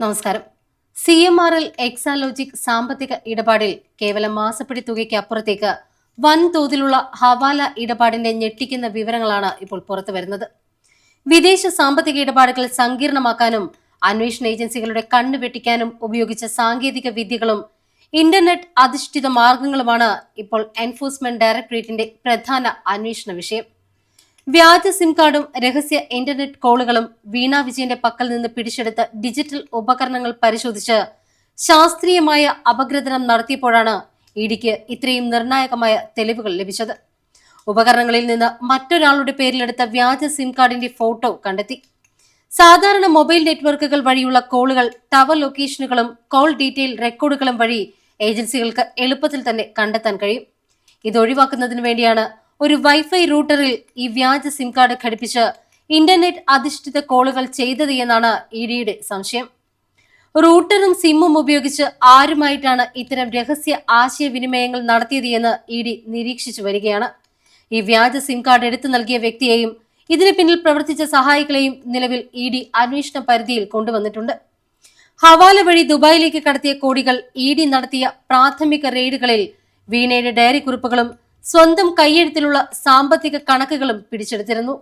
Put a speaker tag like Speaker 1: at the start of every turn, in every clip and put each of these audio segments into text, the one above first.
Speaker 1: നമസ്കാരം. CMRL എക്സാലോജിക് സാമ്പത്തിക ഇടപാടിൽ കേവലം മാസപ്പടി തുകയ്ക്ക് അപ്പുറത്തേക്ക് വൻതോതിലുള്ള ഹവാല ഇടപാടിന്റെ ഞെട്ടിക്കുന്ന വിവരങ്ങളാണ് ഇപ്പോൾ പുറത്തുവരുന്നത്. വിദേശ സാമ്പത്തിക ഇടപാടുകൾ സങ്കീർണമാക്കാനും അന്വേഷണ ഏജൻസികളുടെ കണ്ണു വെട്ടിക്കാനും ഉപയോഗിച്ച സാങ്കേതിക വിദ്യകളും ഇന്റർനെറ്റ് അധിഷ്ഠിത മാർഗങ്ങളുമാണ് ഇപ്പോൾ എൻഫോഴ്സ്മെന്റ് ഡയറക്ടറേറ്റിന്റെ പ്രധാന അന്വേഷണ വിഷയം. വ്യാജ സിം കാർഡും രഹസ്യ ഇന്റർനെറ്റ് കോളുകളും വീണ വിജയന്റെ പക്കൽ നിന്ന് പിടിച്ചെടുത്ത ഡിജിറ്റൽ ഉപകരണങ്ങൾ പരിശോധിച്ച് ശാസ്ത്രീയമായ അപഗ്രഥനം നടത്തിയപ്പോഴാണ് ഇഡിക്ക് ഇത്രയും നിർണായകമായ തെളിവുകൾ ലഭിച്ചത്. ഉപകരണങ്ങളിൽ നിന്ന് മറ്റൊരാളുടെ പേരിലെടുത്ത വ്യാജ സിം കാർഡിന്റെ ഫോട്ടോ കണ്ടെത്തി. സാധാരണ മൊബൈൽ നെറ്റ്വർക്കുകൾ വഴിയുള്ള കോളുകൾ ടവർ ലൊക്കേഷനുകളും കോൾ ഡീറ്റെയിൽ റെക്കോർഡുകളും വഴി ഏജൻസികൾക്ക് എളുപ്പത്തിൽ തന്നെ കണ്ടെത്താൻ കഴിയും. ഇത് ഒഴിവാക്കുന്നതിന് വേണ്ടിയാണ് ഒരു വൈഫൈ റൂട്ടറിൽ ഈ വ്യാജ സിം കാർഡ് ഘടിപ്പിച്ച് ഇന്റർനെറ്റ് അധിഷ്ഠിത കോളുകൾ ചെയ്തത് എന്നാണ് ഇഡിയുടെ സംശയം. റൂട്ടറും സിമ്മും ഉപയോഗിച്ച് ആരുമായിട്ടാണ് ഇത്തരം രഹസ്യ ആശയവിനിമയങ്ങൾ നടത്തിയത് എന്ന് ഇഡി നിരീക്ഷിച്ചു വരികയാണ്. ഈ വ്യാജ സിം കാർഡ് എടുത്തു നൽകിയ വ്യക്തിയെയും ഇതിന് പിന്നിൽ പ്രവർത്തിച്ച സഹായികളെയും നിലവിൽ ഇഡി അന്വേഷണ പരിധിയിൽ കൊണ്ടുവന്നിട്ടുണ്ട്. ഹവാല വഴി ദുബായിലേക്ക് കടത്തിയ കോടികൾ ഇഡി നടത്തിയ പ്രാഥമിക റെയ്ഡുകളിൽ വീണയുടെ ഡയറി കുറിപ്പുകളും സ്വന്തം കൈയെഴുത്തിലുള്ള സാമ്പത്തിക കണക്കുകളും പിടിച്ചെടുത്തിരുന്നു.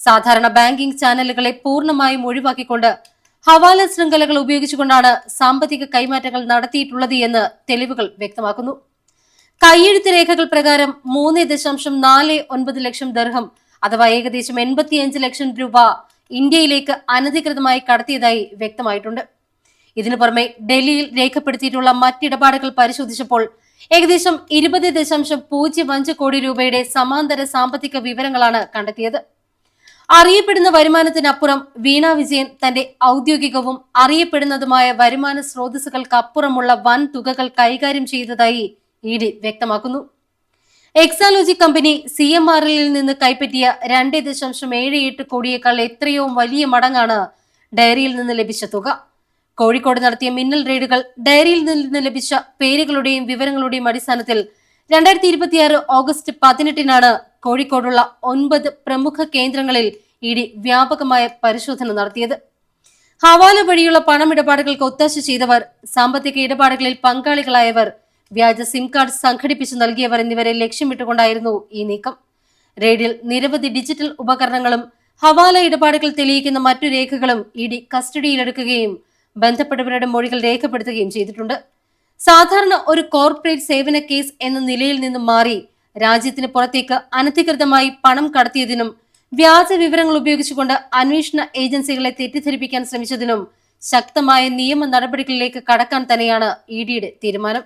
Speaker 1: സാധാരണ ബാങ്കിംഗ് ചാനലുകളെ പൂർണ്ണമായും ഒഴിവാക്കിക്കൊണ്ട് ഹവാല ശൃംഖലകൾ ഉപയോഗിച്ചുകൊണ്ടാണ് സാമ്പത്തിക കൈമാറ്റങ്ങൾ നടത്തിയിട്ടുള്ളത് എന്ന് തെളിവുകൾ വ്യക്തമാക്കുന്നു. കൈയെഴുത്ത് രേഖകൾ പ്രകാരം 3.49 ലക്ഷം ദർഹം അഥവാ ഏകദേശം 85 ലക്ഷം രൂപ ഇന്ത്യയിലേക്ക് അനധികൃതമായി കടത്തിയതായി വ്യക്തമായിട്ടുണ്ട്. ഇതിനു പുറമെ ഡൽഹിയിൽ രേഖപ്പെടുത്തിയിട്ടുള്ള മറ്റിടപാടുകൾ പരിശോധിച്ചപ്പോൾ ഏകദേശം 20.05 കോടി രൂപയുടെ സമാന്തര സാമ്പത്തിക വിവരങ്ങളാണ് കണ്ടെത്തിയത്. അറിയപ്പെടുന്ന വരുമാനത്തിനപ്പുറം വീണ വിജയൻ തന്റെ ഔദ്യോഗികവും അറിയപ്പെടുന്നതുമായ വരുമാന സ്രോതസ്സുകൾക്കപ്പുറമുള്ള വൻ തുകകൾ കൈകാര്യം ചെയ്തതായി ഇഡി വ്യക്തമാക്കുന്നു. എക്സാലോജി കമ്പനി CMRL നിന്ന് കൈപ്പറ്റിയ 2.78 കോടിയേക്കാൾ എത്രയോ വലിയ മടങ്ങാണ് ഡയറിയിൽ നിന്ന് ലഭിച്ച തുക. കോഴിക്കോട് നടത്തിയ മിന്നൽ റെയ്ഡുകൾ ഡയറിയിൽ നിന്ന് ലഭിച്ച പേരുകളുടെയും വിവരങ്ങളുടെയും അടിസ്ഥാനത്തിൽ 2026 ഓഗസ്റ്റ് 18 കോഴിക്കോടുള്ള 9 പ്രമുഖ കേന്ദ്രങ്ങളിൽ ഇഡി വ്യാപകമായ പരിശോധന നടത്തിയത്. ഹവാല വഴിയുള്ള പണമിടപാടുകൾക്ക് ഒത്താശ ചെയ്തവർ, സാമ്പത്തിക ഇടപാടുകളിൽ പങ്കാളികളായവർ, വ്യാജ സിം കാർഡ് സംഘടിപ്പിച്ചു നൽകിയവർ എന്നിവരെ ലക്ഷ്യമിട്ടുകൊണ്ടായിരുന്നു ഈ നീക്കം. റെയ്ഡിൽ നിരവധി ഡിജിറ്റൽ ഉപകരണങ്ങളും ഹവാല ഇടപാടുകൾ തെളിയിക്കുന്ന മറ്റു രേഖകളും ഇഡി കസ്റ്റഡിയിലെടുക്കുകയും ബന്ധപ്പെട്ടവരുടെ മൊഴികൾ രേഖപ്പെടുത്തുകയും ചെയ്തിട്ടുണ്ട്. സാധാരണ ഒരു കോർപ്പറേറ്റ് സേവന കേസ് എന്ന നിലയിൽ നിന്നും മാറി രാജ്യത്തിന് പുറത്തേക്ക് അനധികൃതമായി പണം കടത്തിയതിനും വ്യാജ വിവരങ്ങൾ ഉപയോഗിച്ചുകൊണ്ട് അന്വേഷണ ഏജൻസികളെ തെറ്റിദ്ധരിപ്പിക്കാൻ ശ്രമിച്ചതിനും ശക്തമായ നിയമ നടപടികളിലേക്ക് കടക്കാൻ തന്നെയാണ് ഇഡിയുടെ തീരുമാനം.